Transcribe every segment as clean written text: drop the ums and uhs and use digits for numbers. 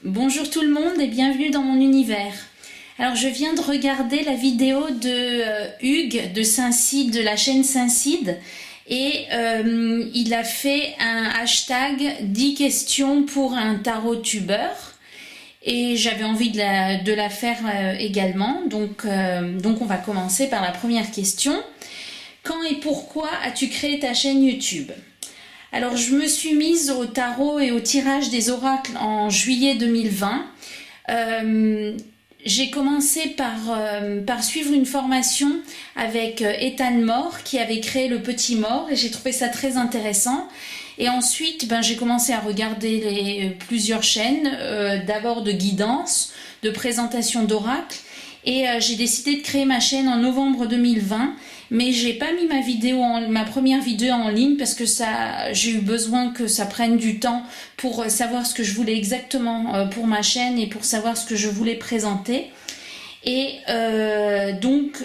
Bonjour tout le monde et bienvenue dans mon univers. Alors je viens de regarder la vidéo de Hugues de Saint-Cide, de la chaîne Saint-Cide, et il a fait un hashtag 10 questions pour un tarot tubeur. Et j'avais envie de la faire également. Donc on va commencer par la première question. Quand et pourquoi as-tu créé ta chaîne YouTube ? Alors je me suis mise au tarot et au tirage des oracles en juillet 2020. J'ai commencé par suivre une formation avec Ethan Moore qui avait créé le Petit Mort et j'ai trouvé ça très intéressant. Et ensuite, j'ai commencé à regarder plusieurs chaînes, d'abord de guidance, de présentation d'oracles. Et j'ai décidé de créer ma chaîne en novembre 2020, mais j'ai pas mis ma première vidéo en ligne parce que j'ai eu besoin que ça prenne du temps pour savoir ce que je voulais exactement pour ma chaîne et pour savoir ce que je voulais présenter. Et donc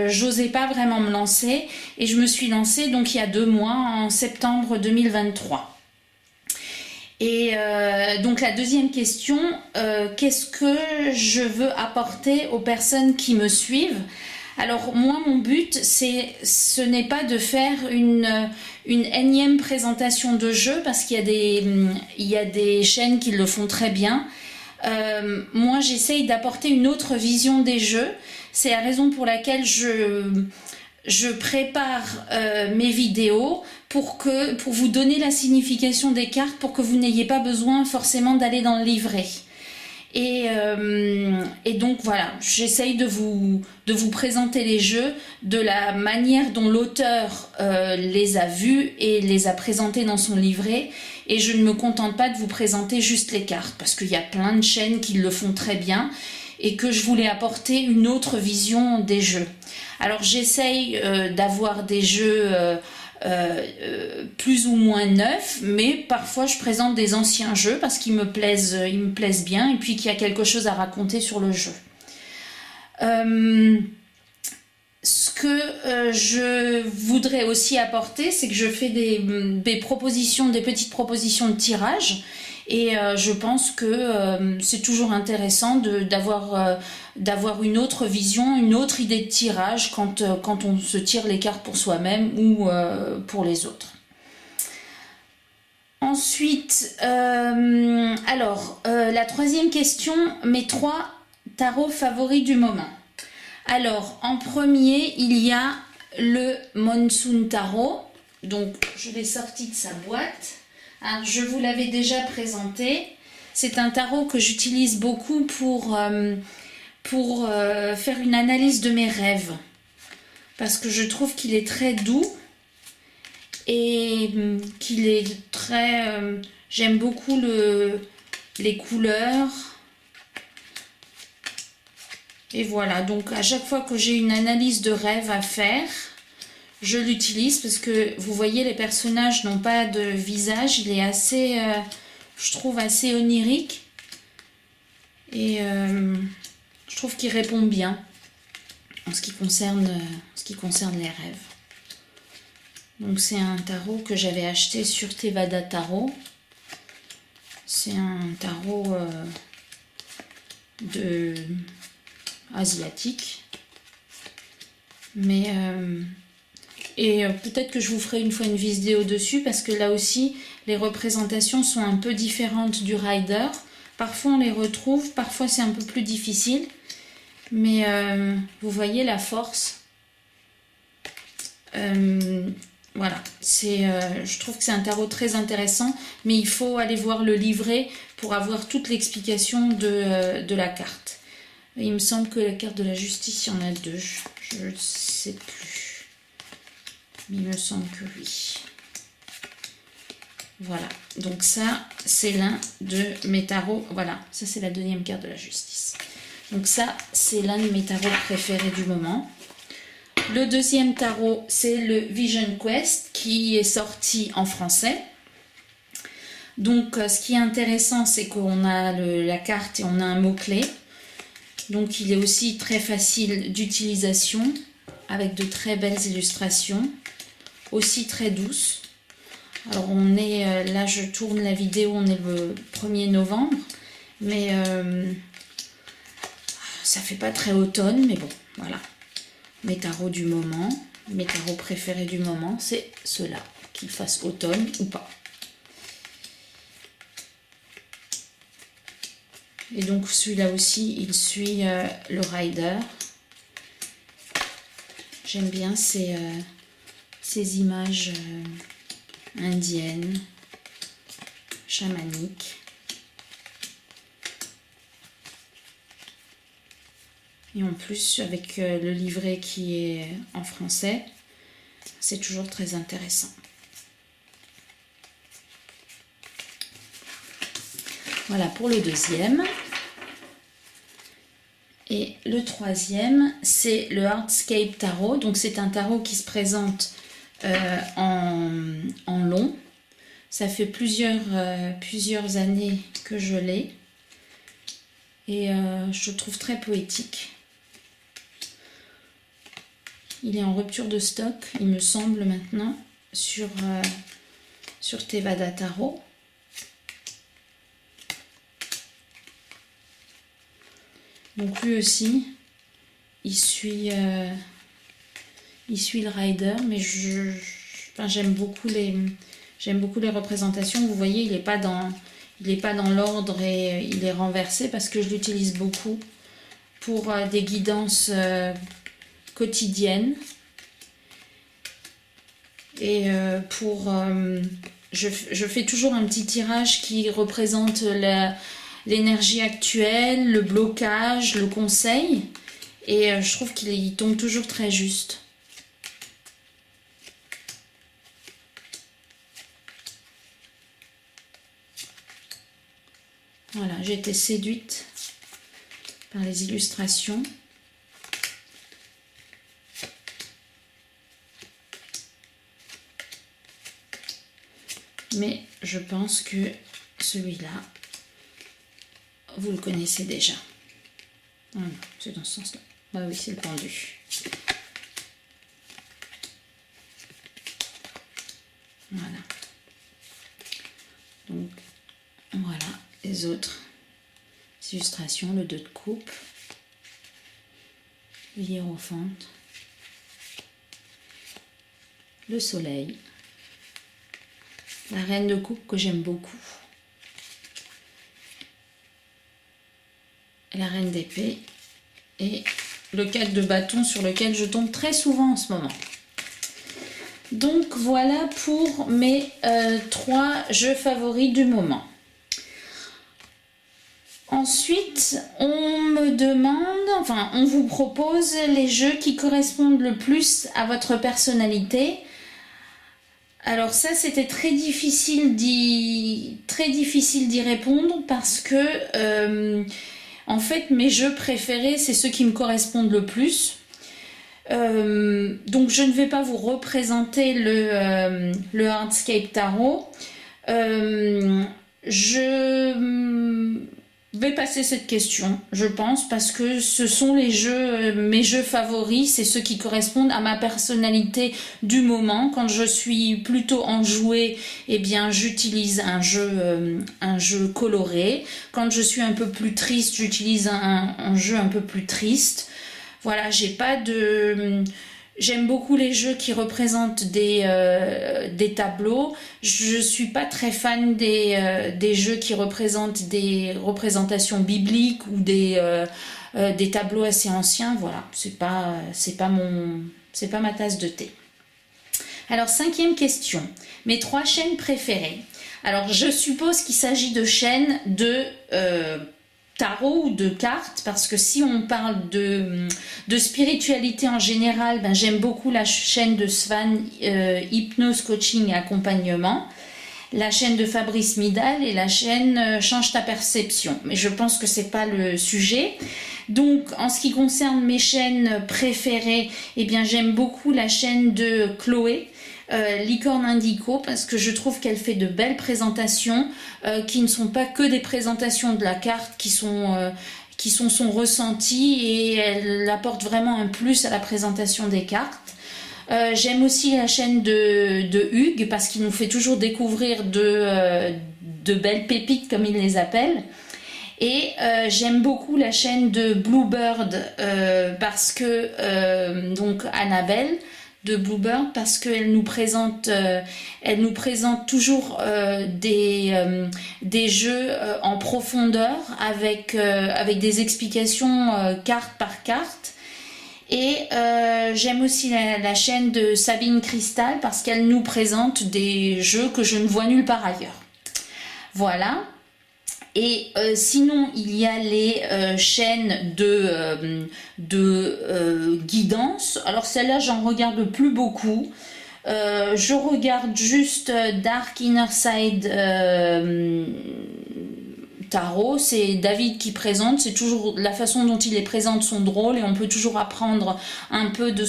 j'osais pas vraiment me lancer et je me suis lancée donc il y a 2 mois, en septembre 2023. Et donc la deuxième question, qu'est-ce que je veux apporter aux personnes qui me suivent ? Alors moi mon but ce n'est pas de faire une énième présentation de jeu parce qu'il y a des chaînes qui le font très bien. Moi j'essaye d'apporter une autre vision des jeux. C'est la raison pour laquelle je prépare mes vidéos pour vous donner la signification des cartes, pour que vous n'ayez pas besoin forcément d'aller dans le livret. Et donc voilà, j'essaye de vous présenter les jeux de la manière dont l'auteur les a vus et les a présentés dans son livret. Et je ne me contente pas de vous présenter juste les cartes, parce qu'il y a plein de chaînes qui le font très bien et que je voulais apporter une autre vision des jeux. Alors j'essaye d'avoir des jeux plus ou moins neufs, mais parfois je présente des anciens jeux parce qu'ils me plaisent bien et puis qu'il y a quelque chose à raconter sur le jeu. Ce que je voudrais aussi apporter, c'est que je fais des petites propositions de tirage. Et je pense que c'est toujours intéressant d'avoir une autre vision, une autre idée de tirage quand on se tire les cartes pour soi-même ou pour les autres. Ensuite, la troisième question, mes 3 tarots favoris du moment. Alors, en premier, il y a le Monsoon Tarot. Donc, je l'ai sorti de sa boîte. Alors, je vous l'avais déjà présenté. C'est un tarot que j'utilise beaucoup pour faire une analyse de mes rêves. Parce que je trouve qu'il est très doux et qu'il est très... j'aime beaucoup les couleurs. Et voilà, donc à chaque fois que j'ai une analyse de rêve à faire, je l'utilise parce que vous voyez, les personnages n'ont pas de visage. Il est assez, je trouve, assez onirique. Et je trouve qu'il répond bien en ce qui concerne les rêves. Donc c'est un tarot que j'avais acheté sur Tevada Tarot. C'est un tarot asiatique. Mais... peut-être que je vous ferai une fois une vidéo dessus parce que là aussi les représentations sont un peu différentes du rider. Parfois on les retrouve, parfois c'est un peu plus difficile, mais vous voyez la force. Voilà, je trouve que c'est un tarot très intéressant, mais il faut aller voir le livret pour avoir toute l'explication de la carte. Il me semble que la carte de la justice, il y en a 2, je ne sais plus. Il me semble que oui. Voilà, donc ça, c'est l'un de mes tarots. Voilà, ça c'est la 2e carte de la justice. Donc ça, c'est l'un de mes tarots préférés du moment. Le 2e tarot, c'est le Vision Quest qui est sorti en français. Donc ce qui est intéressant, c'est qu'on a la carte et on a un mot-clé. Donc il est aussi très facile d'utilisation avec de très belles illustrations. Aussi très douce. Alors on est là, je tourne la vidéo, on est le 1er novembre Mais ça fait pas très automne, mais bon, voilà. Mes tarots du moment, mes tarots préférés du moment, c'est ceux-là, qu'ils fassent automne ou pas. Et donc celui-là aussi, il suit le rider. J'aime bien ces images indiennes, chamaniques. Et en plus, avec le livret qui est en français, c'est toujours très intéressant. Voilà pour le deuxième. Et le troisième, c'est le Heartscape Tarot. Donc c'est un tarot qui se présente en long. Ça fait plusieurs années que je l'ai. Et je le trouve très poétique. Il est en rupture de stock, il me semble maintenant, sur Tevada Tarot. Donc lui aussi, il suit le rider, mais j'aime beaucoup les représentations. Vous voyez, il n'est pas dans l'ordre et il est renversé parce que je l'utilise beaucoup pour des guidances quotidiennes. Et je fais toujours un petit tirage qui représente l'énergie actuelle, le blocage, le conseil. Et je trouve qu'il tombe toujours très juste. Voilà, j'ai été séduite par les illustrations. Mais je pense que celui-là, vous le connaissez déjà. Oh non, c'est dans ce sens-là. Ah oui, c'est le pendu. Voilà. Donc, voilà les autres illustrations. Le 2 de coupe, le hiérophante, le soleil, la reine de coupe que j'aime beaucoup, la reine d'épée et le 4 de bâton sur lequel je tombe très souvent en ce moment. Donc voilà pour mes 3 jeux favoris du moment. Ensuite, on vous propose les jeux qui correspondent le plus à votre personnalité. Alors ça, c'était très difficile d'y répondre parce que, en fait, mes jeux préférés, c'est ceux qui me correspondent le plus. Donc je ne vais pas vous représenter le Heartscape Tarot. Je vais passer cette question, je pense, parce que ce sont mes jeux favoris, c'est ceux qui correspondent à ma personnalité du moment. Quand je suis plutôt enjouée, eh bien j'utilise un jeu coloré. Quand je suis un peu plus triste, j'utilise un jeu un peu plus triste. Voilà, j'aime beaucoup les jeux qui représentent des tableaux. Je suis pas très fan des jeux qui représentent des représentations bibliques ou des tableaux assez anciens. Voilà, c'est pas ma tasse de thé. Alors, 5e question. Mes 3 chaînes préférées. Alors, je suppose qu'il s'agit de chaînes de tarot ou de cartes, parce que si on parle de spiritualité en général, j'aime beaucoup la chaîne de Svan, Hypnose, Coaching et Accompagnement, la chaîne de Fabrice Midal et la chaîne Change ta perception. Mais je pense que c'est pas le sujet. Donc, en ce qui concerne mes chaînes préférées, eh bien, j'aime beaucoup la chaîne de Chloé, Licorne Indigo, parce que je trouve qu'elle fait de belles présentations qui ne sont pas que des présentations de la carte, qui sont son ressenti, et elle apporte vraiment un plus à la présentation des cartes. J'aime aussi la chaîne de Hugues, parce qu'il nous fait toujours découvrir de belles pépites, comme il les appelle. Et j'aime beaucoup la chaîne de Bluebird parce que, donc Annabelle de Bluebird, parce qu'elle nous présente, toujours des jeux en profondeur avec des explications carte par carte. Et j'aime aussi la chaîne de Sabine Cristal parce qu'elle nous présente des jeux que je ne vois nulle part ailleurs. Voilà. Et sinon, il y a les chaînes de guidance. Alors celle-là, j'en regarde plus beaucoup. Je regarde juste Dark Inner Side Tarot. C'est David qui présente. C'est toujours la façon dont il les présente sont drôles et on peut toujours apprendre un peu de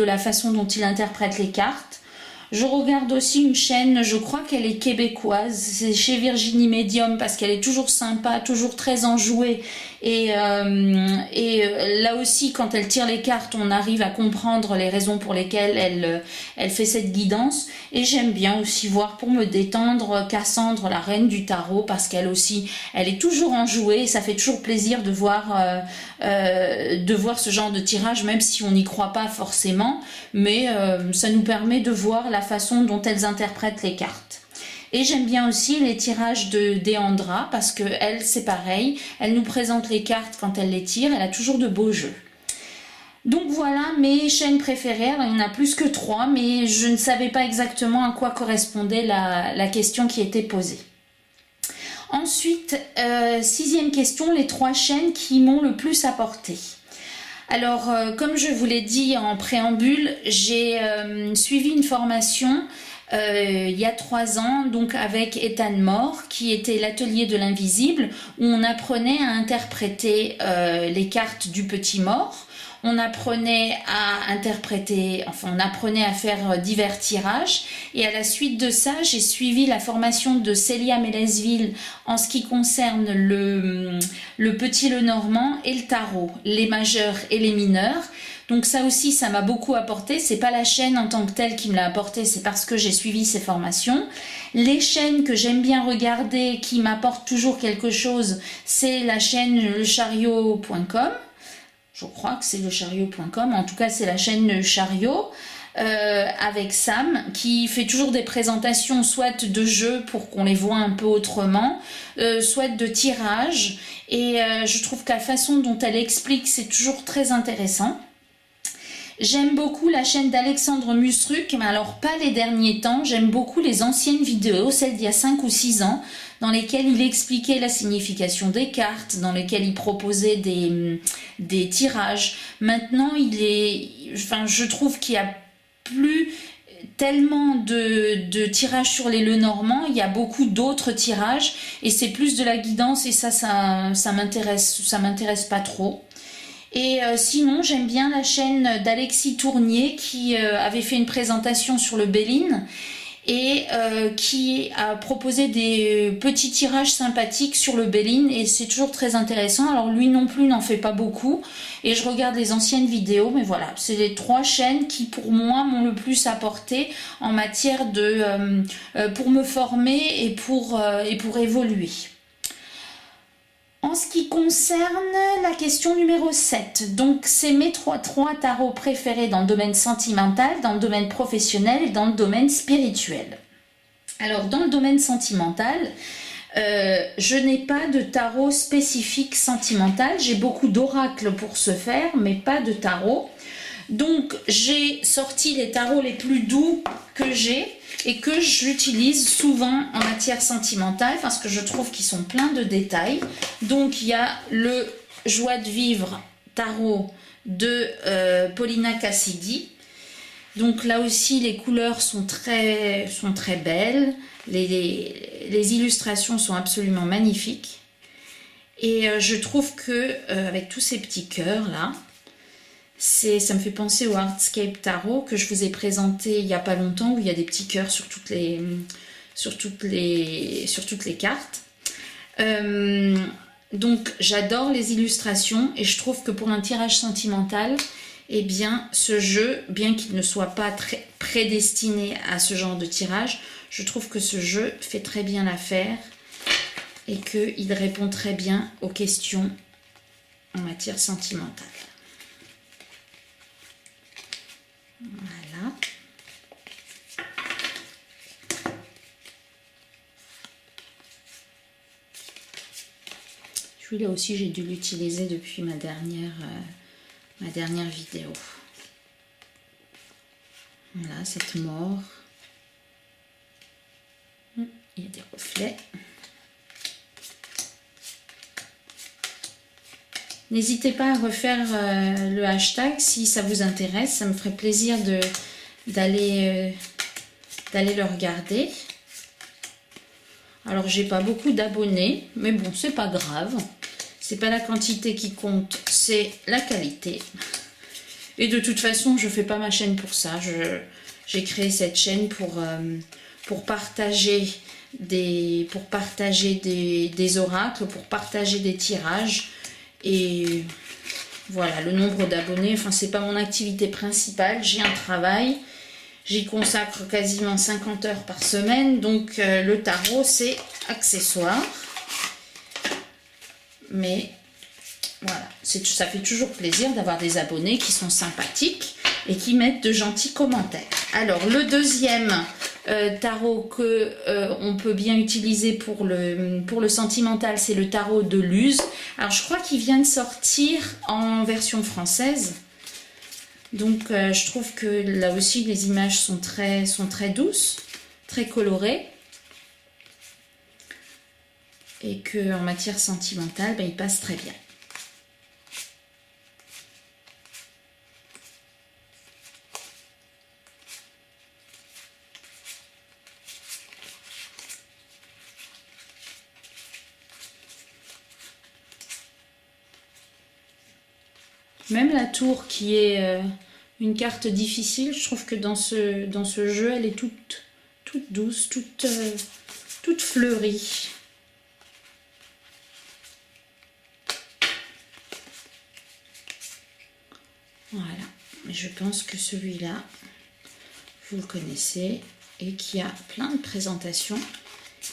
la façon dont il interprète les cartes. Je regarde aussi une chaîne, je crois qu'elle est québécoise, c'est chez Virginie Medium parce qu'elle est toujours sympa, toujours très enjouée. Et là aussi, quand elle tire les cartes, on arrive à comprendre les raisons pour lesquelles elle fait cette guidance. Et j'aime bien aussi voir, pour me détendre, Cassandre, la reine du tarot, parce qu'elle aussi, elle est toujours enjouée. Et ça fait toujours plaisir de voir ce genre de tirage, même si on n'y croit pas forcément. Mais ça nous permet de voir la façon dont elles interprètent les cartes. Et j'aime bien aussi les tirages de Deandra parce que elle, c'est pareil, elle nous présente les cartes quand elle les tire, elle a toujours de beaux jeux. Donc voilà mes chaînes préférées, il y en a plus que 3, mais je ne savais pas exactement à quoi correspondait la question qui était posée. Ensuite, 6e question, les 3 chaînes qui m'ont le plus apporté. Alors, comme je vous l'ai dit en préambule, j'ai suivi une formation il y a 3 ans, donc avec Ethan Moore, qui était l'atelier de l'invisible, où on apprenait à interpréter les cartes du petit mort. On apprenait à interpréter, enfin on apprenait à faire divers tirages. Et à la suite de ça, j'ai suivi la formation de Célia Mélesville en ce qui concerne le petit Lenormand et le tarot, les majeurs et les mineurs. Donc ça aussi, ça m'a beaucoup apporté. C'est pas la chaîne en tant que telle qui me l'a apporté, c'est parce que j'ai suivi ces formations. Les chaînes que j'aime bien regarder, qui m'apportent toujours quelque chose, c'est la chaîne lechariot.com. Je crois que c'est lechariot.com. En tout cas, c'est la chaîne Chariot avec Sam qui fait toujours des présentations soit de jeux pour qu'on les voit un peu autrement, soit de tirages. Et je trouve que la façon dont elle explique, c'est toujours très intéressant. J'aime beaucoup la chaîne d'Alexandre Musruc, mais alors pas les derniers temps. J'aime beaucoup les anciennes vidéos, celles d'il y a 5 ou 6 ans, dans lesquelles il expliquait la signification des cartes, dans lesquelles il proposait des tirages. Maintenant, je trouve qu'il y a plus tellement de tirages sur les Lenormand, il y a beaucoup d'autres tirages et c'est plus de la guidance et ça m'intéresse pas trop. Et sinon, j'aime bien la chaîne d'Alexis Tournier qui avait fait une présentation sur le Béline et qui a proposé des petits tirages sympathiques sur le Béline et c'est toujours très intéressant. Alors lui non plus n'en fait pas beaucoup et je regarde les anciennes vidéos, mais voilà, c'est les 3 chaînes qui pour moi m'ont le plus apporté en matière pour me former et pour évoluer. En ce qui concerne la question numéro 7, donc c'est mes 3 tarots préférés dans le domaine sentimental, dans le domaine professionnel et dans le domaine spirituel. Alors dans le domaine sentimental, je n'ai pas de tarot spécifique sentimental, j'ai beaucoup d'oracles pour ce faire, mais pas de tarot. Donc j'ai sorti les tarots les plus doux que j'ai et que j'utilise souvent en matière sentimentale parce que je trouve qu'ils sont pleins de détails. Donc il y a le Joie de vivre tarot de Paulina Cassidy. Donc là aussi les couleurs sont très belles, les illustrations sont absolument magnifiques. Et je trouve que avec tous ces petits cœurs là, ça me fait penser au Hardscape Tarot que je vous ai présenté il n'y a pas longtemps où il y a des petits cœurs sur toutes les cartes. Donc j'adore les illustrations et je trouve que pour un tirage sentimental, eh bien ce jeu, bien qu'il ne soit pas très prédestiné à ce genre de tirage, je trouve que ce jeu fait très bien l'affaire. et qu'il répond très bien aux questions en matière sentimentale. Voilà. Celui-là aussi, j'ai dû l'utiliser depuis ma dernière vidéo. Voilà, cette mort. Il y a des reflets. N'hésitez pas à refaire le hashtag si ça vous intéresse. Ça me ferait plaisir d'aller le regarder. Alors, j'ai pas beaucoup d'abonnés, mais bon, c'est pas grave. C'est pas la quantité qui compte, c'est la qualité. Et de toute façon, je fais pas ma chaîne pour ça. J'ai créé cette chaîne pour partager des oracles, pour partager des tirages. Et voilà, le nombre d'abonnés, enfin, c'est pas mon activité principale. J'ai un travail. J'y consacre quasiment 50 heures par semaine, donc le tarot, c'est accessoire. Mais voilà, ça fait toujours plaisir d'avoir des abonnés qui sont sympathiques et qui mettent de gentils commentaires. Alors, le deuxième tarot que on peut bien utiliser pour le sentimental, c'est le tarot de Luz. Alors, je crois qu'il vient de sortir en version française. Donc, je trouve que là aussi, les images sont très douces, très colorées. Et qu'en matière sentimentale, il passe très bien. Même la tour qui est une carte difficile, je trouve que dans ce jeu, elle est toute douce, toute fleurie. Voilà, je pense que celui-là, vous le connaissez et qu'il y a plein de présentations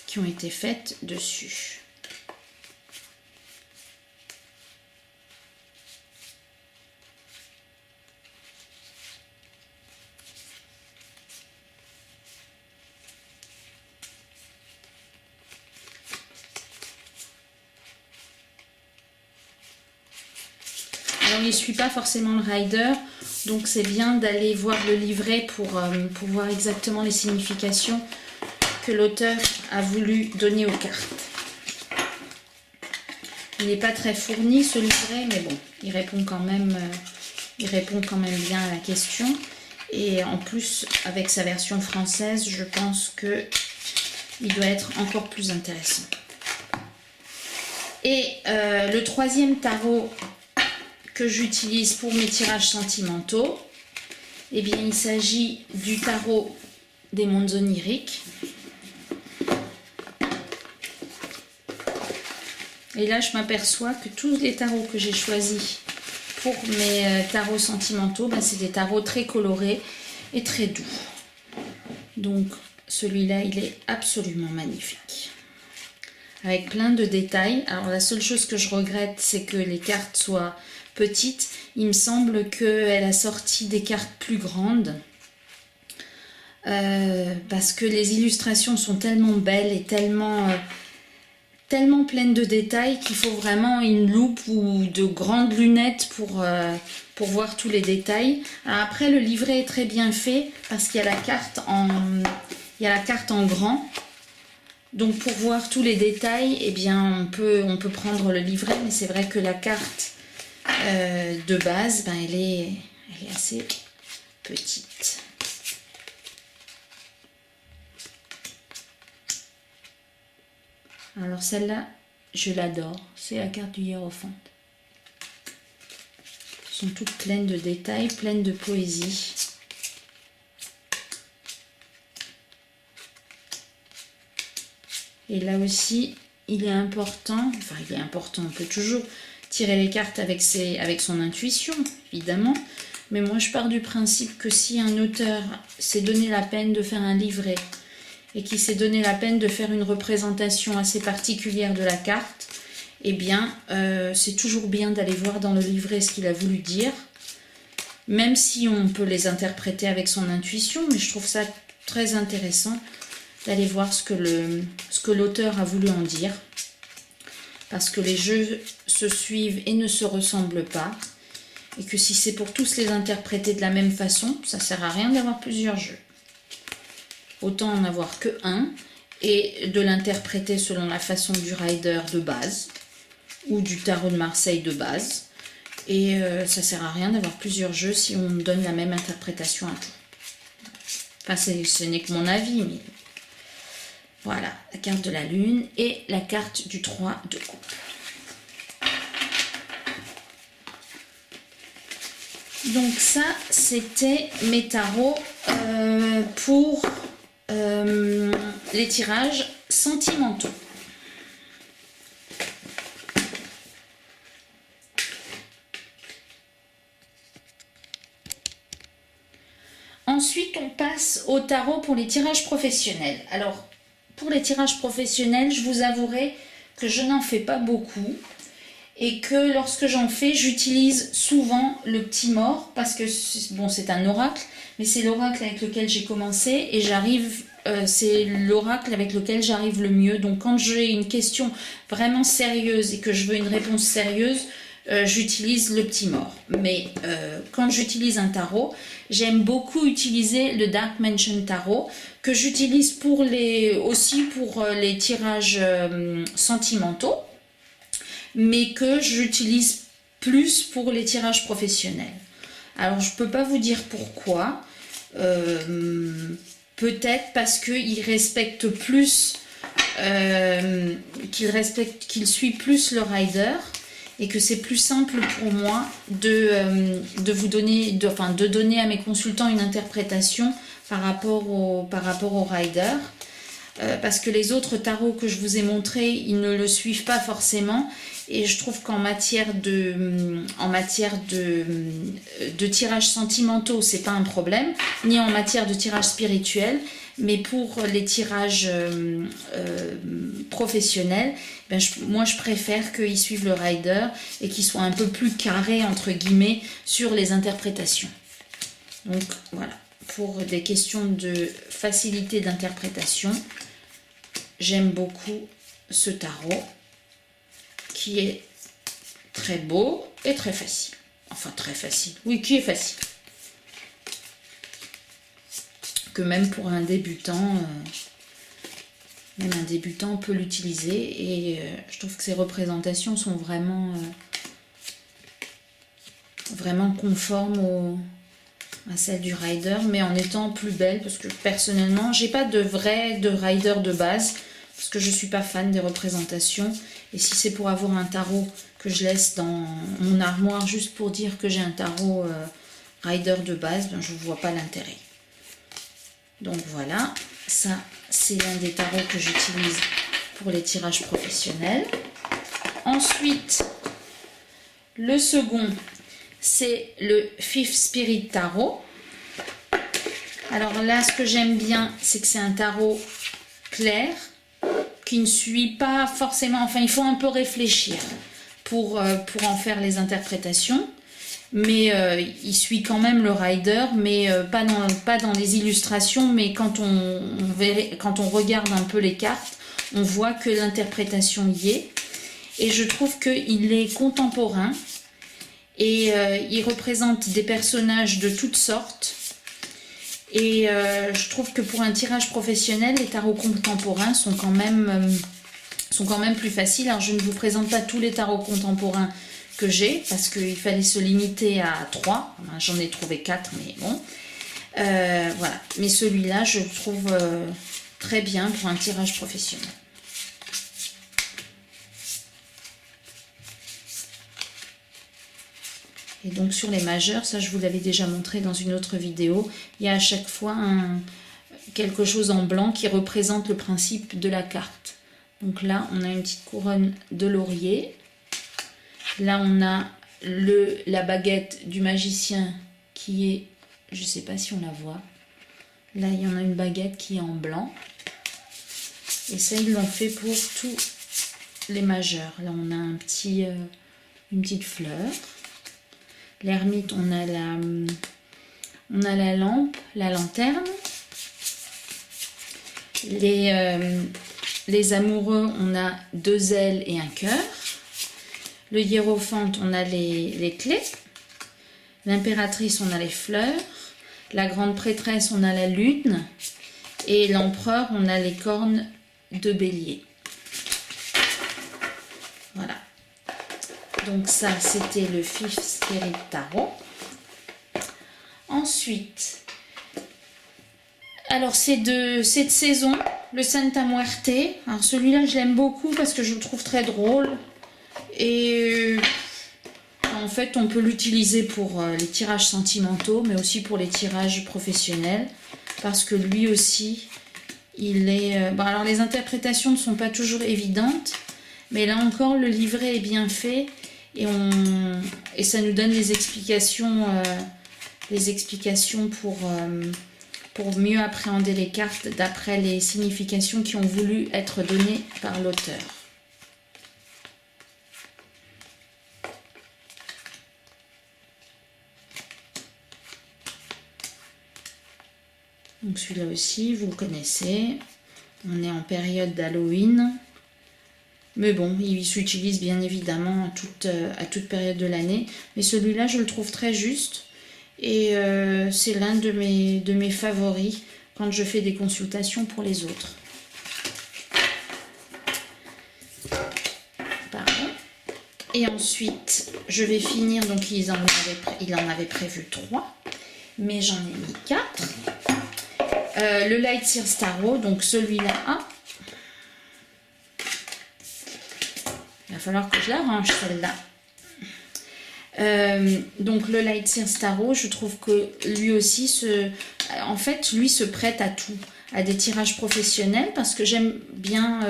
qui ont été faites dessus. Alors, il ne suit pas forcément le rider, donc c'est bien d'aller voir le livret pour voir exactement les significations que l'auteur a voulu donner aux cartes. Il n'est pas très fourni ce livret, mais bon, il répond quand même bien à la question. Et en plus, avec sa version française, je pense qu'il doit être encore plus intéressant. Et le troisième tarot que j'utilise pour mes tirages sentimentaux, eh bien, il s'agit du tarot des mondes oniriques. Et là, je m'aperçois que tous les tarots que j'ai choisis pour mes tarots sentimentaux, c'est des tarots très colorés et très doux. Donc, celui-là, il est absolument magnifique. Avec plein de détails. Alors, la seule chose que je regrette, c'est que les cartes soient petites. Il me semble qu'elle a sorti des cartes plus grandes. Parce que les illustrations sont tellement belles et tellement pleines de détails qu'il faut vraiment une loupe ou de grandes lunettes pour voir tous les détails. Alors après, le livret est très bien fait parce qu'il y a la carte en grand. Donc pour voir tous les détails, eh bien, on peut prendre le livret, mais c'est vrai que la carte de base, elle est assez petite. Alors celle-là, je l'adore. C'est la carte du hiérophante. Elles sont toutes pleines de détails, pleines de poésie. Et là aussi, il est important, on peut toujours tirer les cartes avec son intuition, évidemment. Mais moi, je pars du principe que si un auteur s'est donné la peine de faire un livret et qui s'est donné la peine de faire une représentation assez particulière de la carte, eh bien, c'est toujours bien d'aller voir dans le livret ce qu'il a voulu dire, même si on peut les interpréter avec son intuition, mais je trouve ça très intéressant d'aller voir ce que l'auteur a voulu en dire, parce que les jeux se suivent et ne se ressemblent pas, et que si c'est pour tous les interpréter de la même façon, ça ne sert à rien d'avoir plusieurs jeux. Autant en avoir que un, et de l'interpréter selon la façon du rider de base, ou du tarot de Marseille de base, et ça ne sert à rien d'avoir plusieurs jeux si on donne la même interprétation à tout. Enfin, ce n'est que mon avis, mais voilà, la carte de la lune et la carte du 3 de coupe. Donc ça, c'était mes tarots pour les tirages sentimentaux. Ensuite, on passe au tarot pour les tirages professionnels. Alors, pour les tirages professionnels, je vous avouerai que je n'en fais pas beaucoup et que lorsque j'en fais, j'utilise souvent le petit mort parce que, bon, c'est un oracle, mais c'est l'oracle avec lequel j'ai commencé et c'est l'oracle avec lequel j'arrive le mieux. Donc, quand j'ai une question vraiment sérieuse et que je veux une réponse sérieuse, j'utilise le petit mort. Mais quand j'utilise un tarot, j'aime beaucoup utiliser le Dark Mansion Tarot que j'utilise aussi pour les tirages sentimentaux, mais que j'utilise plus pour les tirages professionnels. Alors je peux pas vous dire pourquoi, peut-être parce qu'il respecte plus, qu'il suit plus le rider, et que c'est plus simple pour moi de vous donner, de donner à mes consultants une interprétation par rapport au rider. Parce que les autres tarots que je vous ai montrés, ils ne le suivent pas forcément. Et je trouve qu'en matière de tirages sentimentaux, c'est pas un problème, ni en matière de tirage spirituel. Mais pour les tirages professionnels, moi je préfère qu'ils suivent le rider et qu'ils soient un peu plus carrés entre guillemets sur les interprétations. Donc voilà, pour des questions de facilité d'interprétation, j'aime beaucoup ce tarot qui est très beau et très facile. Enfin très facile, oui, qui est facile. Que même pour un débutant, peut l'utiliser et je trouve que ces représentations sont vraiment conformes à celles du rider, mais en étant plus belles, parce que personnellement j'ai pas de rider de base parce que je suis pas fan des représentations, et si c'est pour avoir un tarot que je laisse dans mon armoire juste pour dire que j'ai un tarot rider de base, je vois pas l'intérêt. Donc voilà, ça c'est l'un des tarots que j'utilise pour les tirages professionnels. Ensuite, le second, c'est le Fifth Spirit Tarot. Alors là, ce que j'aime bien, c'est que c'est un tarot clair, qui ne suit pas forcément, enfin il faut un peu réfléchir pour en faire les interprétations. Mais il suit quand même le rider, mais pas dans les illustrations, mais quand on regarde un peu les cartes, on voit que l'interprétation y est. Et je trouve qu'il est contemporain et il représente des personnages de toutes sortes. Et je trouve que pour un tirage professionnel, les tarots contemporains sont quand même plus faciles. Alors je ne vous présente pas tous les tarots contemporains que j'ai, parce qu'il fallait se limiter à 3, j'en ai trouvé 4, mais bon, voilà, mais celui-là je le trouve très bien pour un tirage professionnel. Et donc sur les majeurs, ça je vous l'avais déjà montré dans une autre vidéo, il y a à chaque fois quelque chose en blanc qui représente le principe de la carte. Donc là on a une petite couronne de laurier. Là, on a la baguette du magicien qui est, je ne sais pas si on la voit. Là, il y en a une baguette qui est en blanc. Et ça, ils l'ont fait pour tous les majeurs. Là, on a un petit, une petite fleur. L'ermite, on a la lampe, la lanterne. Les amoureux, on a 2 ailes et un cœur. Le hiérophante, on a les clés. L'impératrice, on a les fleurs. La grande prêtresse, on a la lune. Et l'empereur, on a les cornes de bélier. Voilà. Donc ça, c'était le Fifth Spirit Tarot. Ensuite, alors c'est de cette saison, le Santa Muerte. Alors celui-là, je l'aime beaucoup parce que je le trouve très drôle. Et en fait, on peut l'utiliser pour les tirages sentimentaux, mais aussi pour les tirages professionnels. Parce que lui aussi, il est... Bon, alors les interprétations ne sont pas toujours évidentes, mais là encore, le livret est bien fait. Et ça nous donne les explications pour mieux appréhender les cartes d'après les significations qui ont voulu être données par l'auteur. Donc celui-là aussi, vous le connaissez. On est en période d'Halloween. Mais bon, il s'utilise bien évidemment à toute période de l'année. Mais celui-là, je le trouve très juste. Et c'est l'un de mes favoris quand je fais des consultations pour les autres. Pardon. Et ensuite, je vais finir. Donc, il en avait prévu 3. Mais j'en ai mis 4. Le Light Sears Tarot. Donc, celui-là. Il va falloir que je la range, celle-là. Donc le Light Sears Tarot, je trouve que lui aussi se prête à tout, à des tirages professionnels, parce que j'aime bien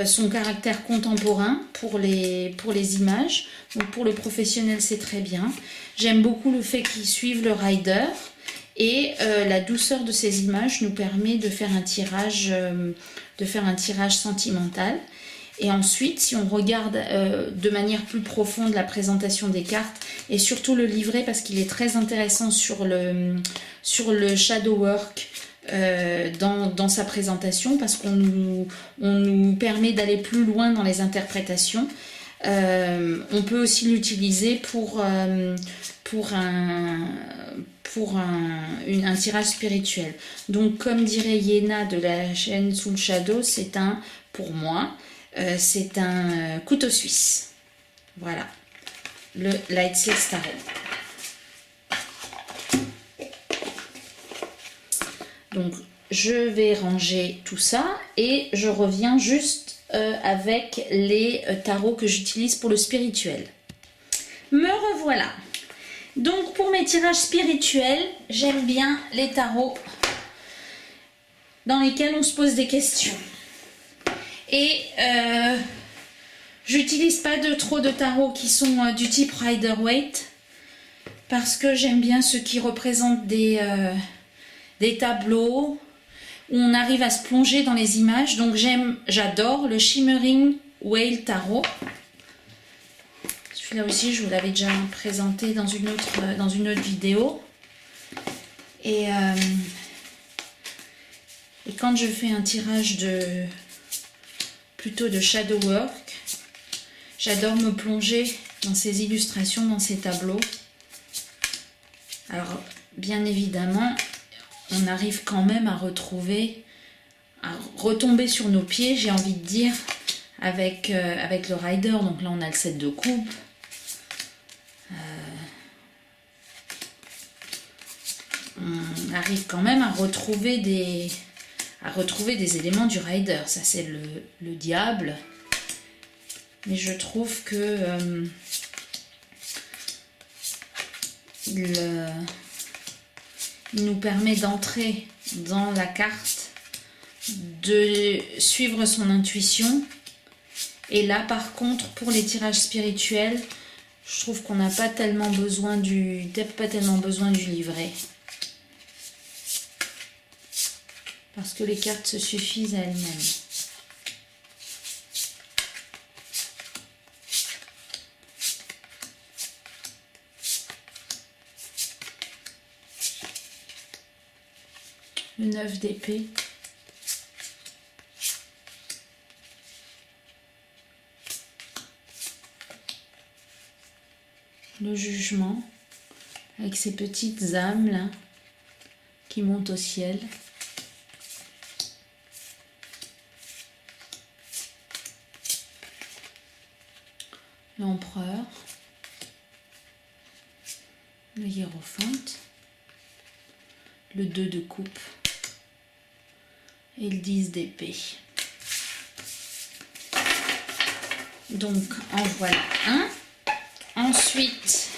son caractère contemporain pour les images. Donc pour le professionnel, c'est très bien. J'aime beaucoup le fait qu'il suive le rider, et la douceur de ces images nous permet de faire un tirage sentimental. Et ensuite, si on regarde de manière plus profonde la présentation des cartes et surtout le livret, parce qu'il est très intéressant sur le shadow work dans sa présentation, parce qu'on nous permet d'aller plus loin dans les interprétations. On peut aussi l'utiliser pour un tirage spirituel. Donc, comme dirait Yéna de la chaîne Soul Shadow, pour moi, c'est un couteau suisse. Voilà, le Light Sears Tarot. Donc, je vais ranger tout ça et je reviens juste avec les tarots que j'utilise pour le spirituel. Me revoilà. Donc, pour mes tirages spirituels, j'aime bien les tarots dans lesquels on se pose des questions. Et j'utilise pas trop de tarots qui sont du type Rider-Waite, parce que j'aime bien ceux qui représentent des tableaux où on arrive à se plonger dans les images. Donc j'adore le Shimmering Whale Tarot. Celui-là aussi, je vous l'avais déjà présenté dans une autre vidéo. Et quand je fais un tirage plutôt de shadow work, j'adore me plonger dans ces illustrations, dans ces tableaux. Alors, bien évidemment, on arrive quand même à retomber sur nos pieds, j'ai envie de dire, avec le rider. Donc là, on a le 7 de coupe. On arrive quand même à retrouver des éléments du rider. Ça, c'est le diable. Mais je trouve que il nous permet d'entrer dans la carte, de suivre son intuition. Et là, par contre, pour les tirages spirituels, je trouve qu'on n'a pas tellement besoin du livret. Parce que les cartes se suffisent à elles-mêmes. le 9 d'épée. Le jugement, avec ces petites âmes là, qui montent au ciel. L'empereur, le hiérophante, le 2 de coupe et le 10 d'épée. Donc en voilà un. Ensuite,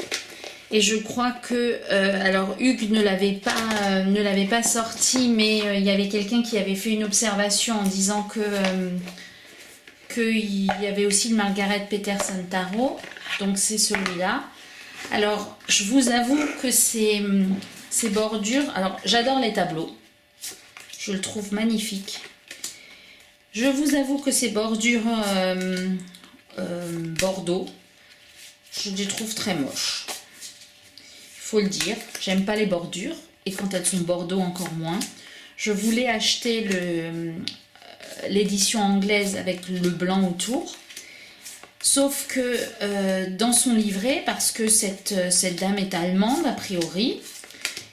et je crois que, alors Hugues ne l'avait pas sorti, mais il y avait quelqu'un qui avait fait une observation en disant qu'il y avait aussi le Margaret Peterson Tarot, donc c'est celui-là. Alors, je vous avoue que ces bordures, alors j'adore les tableaux, je le trouve magnifique. Je vous avoue que ces bordures bordeaux, je les trouve très moches. Il faut le dire, j'aime pas les bordures, et quand elles sont bordeaux encore moins. Je voulais acheter l'édition anglaise avec le blanc autour. Sauf que dans son livret, parce que cette dame est allemande a priori,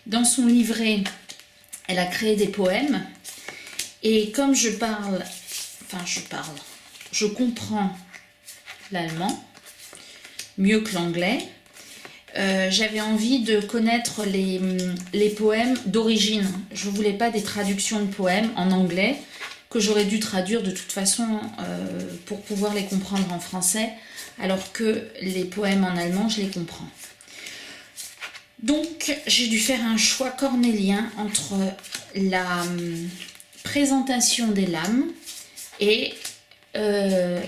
dans son livret, elle a créé des poèmes. Et comme je comprends l'allemand, mieux que l'anglais, j'avais envie de connaître les poèmes d'origine. Je ne voulais pas des traductions de poèmes en anglais, que j'aurais dû traduire de toute façon pour pouvoir les comprendre en français, alors que les poèmes en allemand, je les comprends. Donc, j'ai dû faire un choix cornélien entre la présentation des lames et le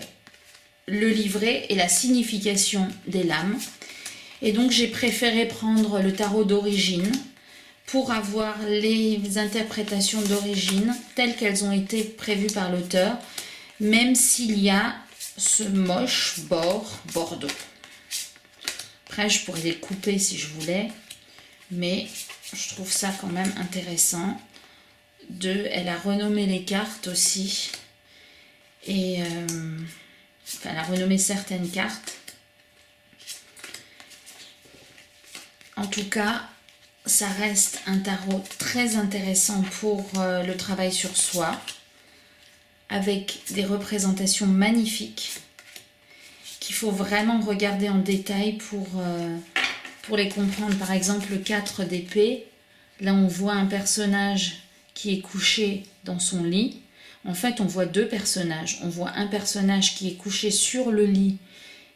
livret et la signification des lames. Et donc, j'ai préféré prendre le tarot d'origine pour avoir les interprétations d'origine telles qu'elles ont été prévues par l'auteur, même s'il y a ce moche bord bordeaux. Après, je pourrais les couper si je voulais, mais je trouve ça quand même intéressant. Elle a renommé les cartes aussi, et elle a renommé certaines cartes. En tout cas, ça reste un tarot très intéressant pour le travail sur soi, avec des représentations magnifiques qu'il faut vraiment regarder en détail pour les comprendre. Par exemple, le 4 d'épée, là on voit un personnage qui est couché dans son lit. En fait, on voit deux personnages. On voit un personnage qui est couché sur le lit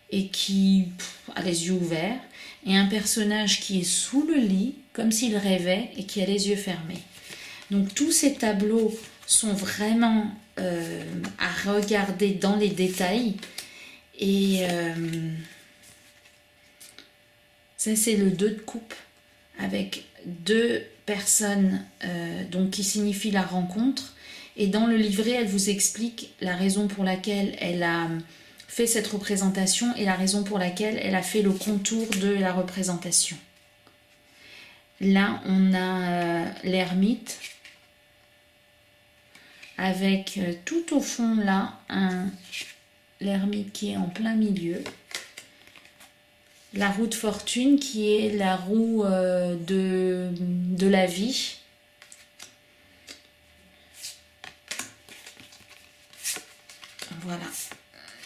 et qui a les yeux ouverts, et un personnage qui est sous le lit, comme s'il rêvait et qui a les yeux fermés. Donc tous ces tableaux sont vraiment à regarder dans les détails. Et ça, c'est le 2 de coupe, avec deux personnes donc qui signifie la rencontre. Et dans le livret, elle vous explique la raison pour laquelle elle a fait cette représentation et la raison pour laquelle elle a fait le contour de la représentation. Là, on a l'ermite avec tout au fond là l'ermite qui est en plein milieu. La roue de fortune qui est la roue de la vie. Voilà.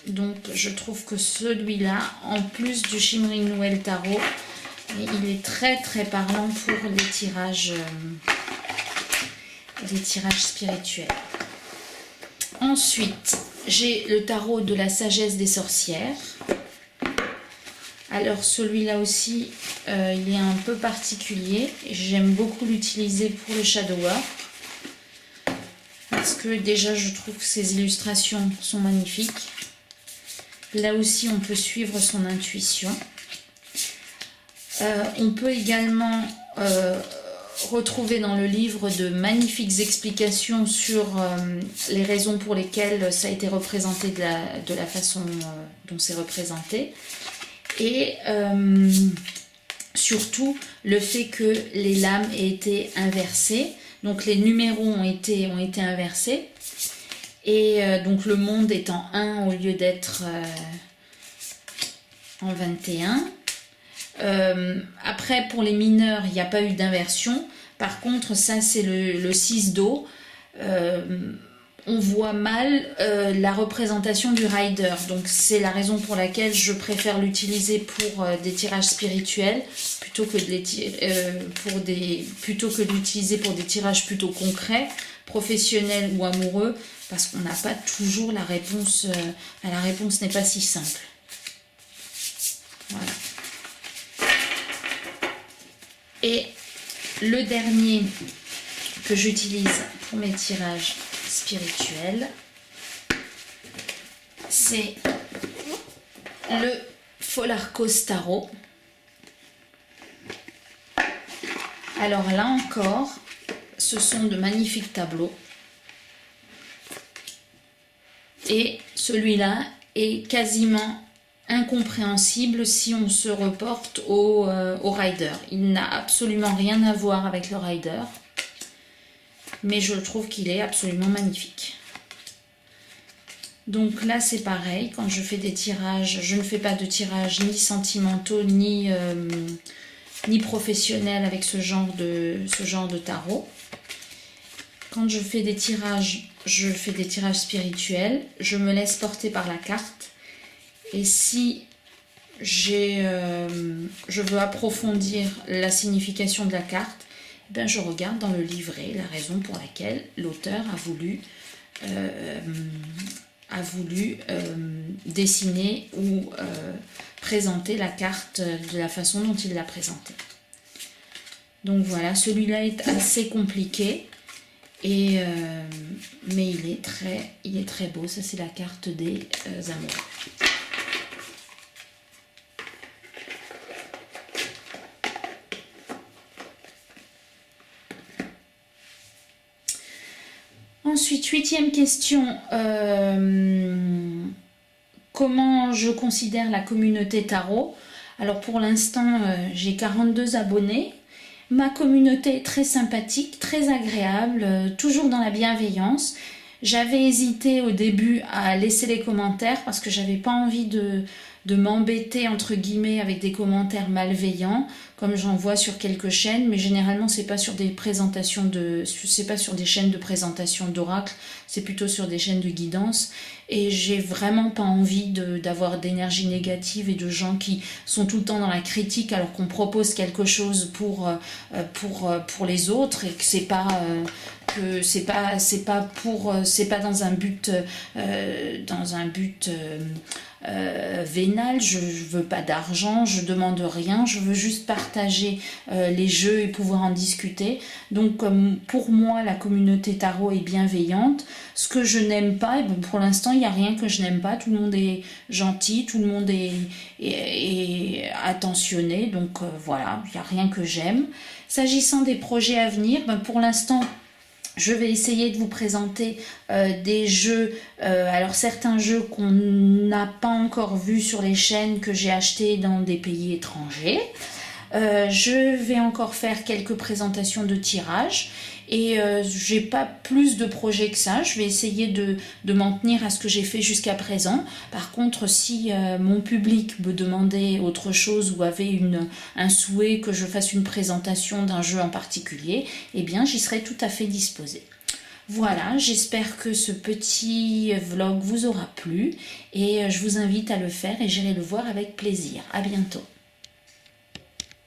Donc je trouve que celui-là, en plus du Shimmering Noël Tarot, il est très très parlant pour les tirages spirituels. Ensuite, j'ai le tarot de la sagesse des sorcières. Alors celui-là aussi, il est un peu particulier. J'aime beaucoup l'utiliser pour le shadow work. Parce que déjà, je trouve que ces illustrations sont magnifiques. Là aussi, on peut suivre son intuition. On peut également retrouver dans le livre de magnifiques explications sur les raisons pour lesquelles ça a été représenté de la façon dont c'est représenté. Et surtout, le fait que les lames aient été inversées. Donc les numéros ont été inversés. Et donc le monde est en 1 au lieu d'être en 21. Après, pour les mineurs, il n'y a pas eu d'inversion. Par contre, ça c'est le 6 Do. On voit mal la représentation du rider. Donc c'est la raison pour laquelle je préfère l'utiliser pour des tirages spirituels plutôt que l'utiliser pour des tirages plutôt concrets, professionnels ou amoureux, parce qu'on n'a pas toujours la réponse. La réponse n'est pas si simple. Voilà. Et le dernier que j'utilise pour mes tirages spirituels, c'est le Folarcos Tarot. Alors là encore, ce sont de magnifiques tableaux. Et celui-là est quasiment incompréhensible si on se reporte au rider. Il n'a absolument rien à voir avec le rider, mais je trouve qu'il est absolument magnifique. Donc là c'est pareil, quand je fais des tirages, je ne fais pas de tirages ni sentimentaux ni professionnels avec ce genre de tarot. Quand je fais des tirages, je fais des tirages spirituels, je me laisse porter par la carte. Et si je veux approfondir la signification de la carte, eh bien je regarde dans le livret la raison pour laquelle l'auteur a voulu dessiner ou présenter la carte de la façon dont il l'a présentée. Donc voilà, celui-là est assez compliqué. Mais il est très beau. Ça c'est la carte des amoureux. Ensuite, 8e question. Comment je considère la communauté tarot? Alors pour l'instant, j'ai 42 abonnés. Ma communauté est très sympathique, très agréable, toujours dans la bienveillance. J'avais hésité au début à laisser les commentaires parce que j'avais pas envie de m'embêter entre guillemets avec des commentaires malveillants comme j'en vois sur quelques chaînes, mais généralement c'est pas sur des c'est pas sur des chaînes de présentation d'oracle, c'est plutôt sur des chaînes de guidance, et j'ai vraiment pas envie d'avoir d'énergie négative et de gens qui sont tout le temps dans la critique alors qu'on propose quelque chose pour les autres, et que c'est pas dans un but vénal. Je veux pas d'argent, je demande rien, je veux juste partager les jeux et pouvoir en discuter. Donc pour moi la communauté tarot est bienveillante. Ce que je n'aime pas, et bon, pour l'instant il n'y a rien que je n'aime pas, tout le monde est gentil, tout le monde est attentionné, donc voilà, il n'y a rien que j'aime. S'agissant des projets à venir, pour l'instant je vais essayer de vous présenter des jeux, alors certains jeux qu'on n'a pas encore vus sur les chaînes, que j'ai achetés dans des pays étrangers. Je vais encore faire quelques présentations de tirages, et j'ai pas plus de projets que ça. Je vais essayer de m'en tenir à ce que j'ai fait jusqu'à présent. Par contre, si mon public me demandait autre chose ou avait un souhait que je fasse une présentation d'un jeu en particulier, eh bien j'y serai tout à fait disposée. Voilà, j'espère que ce petit vlog vous aura plu, et je vous invite à le faire et j'irai le voir avec plaisir. À bientôt.